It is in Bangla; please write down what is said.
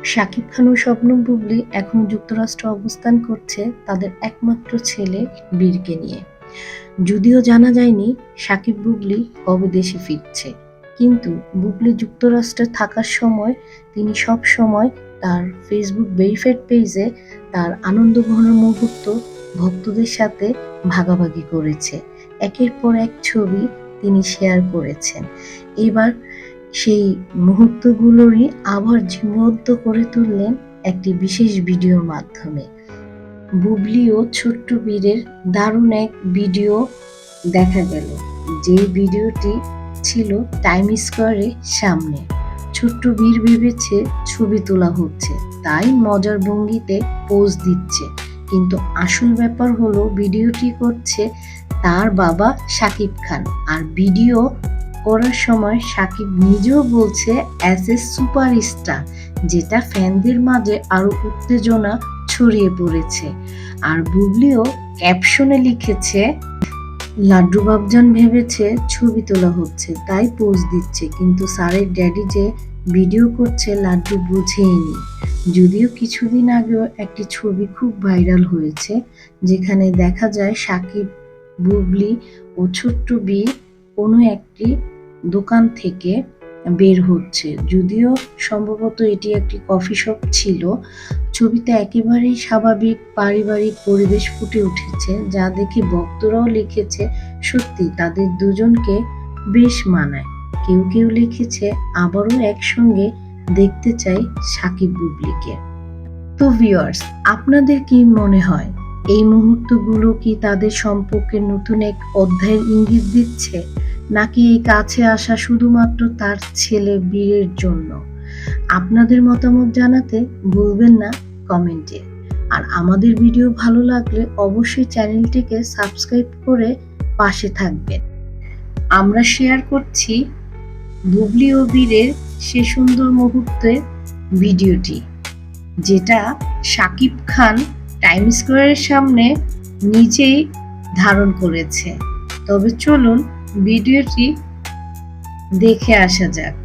শাকিব খান ও শবনম বুবলী এখন যুক্তরাষ্ট্রে অবস্থান করছে তাদের একমাত্র ছেলে বীরকে নিয়ে। যদিও জানা যায়নি শাকিব বুবলী কবে দেশে ফিরছে, কিন্তু বুবলী যুক্তরাষ্ট্রে থাকার সময় তিনি সব সময় তার ফেসবুক ভেরিফাইড পেজে তার আনন্দঘন মুহূর্ত ভক্তদের সাথে ভাগাভাগি করেছে। একের পর এক ছবি তিনি শেয়ার করেছেন। এবার সেই মুহূর্তগুলোরই আবার জীবন্ত করে তুললেন একটি বিশেষ ভিডিওর মাধ্যমে। বুবলী ও ছোট্ট বীরের দারুণ এক ভিডিও দেখা গেল, যে ভিডিওটি ছিল টাইম স্কোয়ারের সামনে। ছোট্ট বীর ভেবেছে ছবি তোলা হচ্ছে, তাই মজার ভঙ্গিতে পোজ দিচ্ছে, কিন্তু আসল ব্যাপার হলো ভিডিওটি করছে তার বাবা শাকিব খান। আর ভিডিও করার সময় শাকিব নিজেও বলছে অ্যাজ এ সুপারস্টার, যেটা ফ্যানদের মাঝে আরো উত্তেজনা ছড়িয়ে পড়েছে। আর বুবলীও ক্যাপশনে লিখেছে, লাড্ডু বাবজান ভেবেছে ছবি তোলা হচ্ছে তাই পোজ দিচ্ছে, কিন্তু স্যারের ড্যাডি যে ভিডিও করছে লাড্ডু বুঝেইনি। যদিও কিছুদিন আগেও একটি ছবি খুব ভাইরাল হয়েছে, যেখানে দেখা যায় শাকিব, বুবলী ও ছোট্ট বীর কোনো একটি দোকান থেকে বের হচ্ছে। যদিও সম্ভবত এটি একটি কফি শপ ছিল। ছবিতে একেবারেই স্বাভাবিক পারিবারিক পরিবেশ ফুটে উঠেছে, যা দেখে ভক্তরাও লিখেছে সত্যি তাদের দুজনকে বেশ মানায়। কেউ কেউ লিখেছে আবারও একসঙ্গে দেখতে চাই শাকিব বুবলীকে। তো ভিউয়ার্স, আপনাদের কি মনে হয় এই মুহূর্তগুলো কি তাদের সম্পর্কে নতুন এক অধ্যায়ের ইঙ্গিত দিচ্ছে, নাকি এই কাছে আসা শুধুমাত্র তার ছেলে বীরের জন্য? আপনাদের মতামত জানাতে ভুলবেন না কমেন্টে। আর আমাদের ভিডিও ভালো লাগলে অবশ্যই চ্যানেলটিকে সাবস্ক্রাইব করে পাশে থাকবেন। আমরা শেয়ার করছি বুবলী ও বীরের সে সুন্দর মুহূর্তের ভিডিওটি, যেটা শাকিব খান টাইম স্কোয়ারের সামনে নিজেই ধারণ করেছে। তবে চলুন ভিডিওটি দেখে আসা যাক।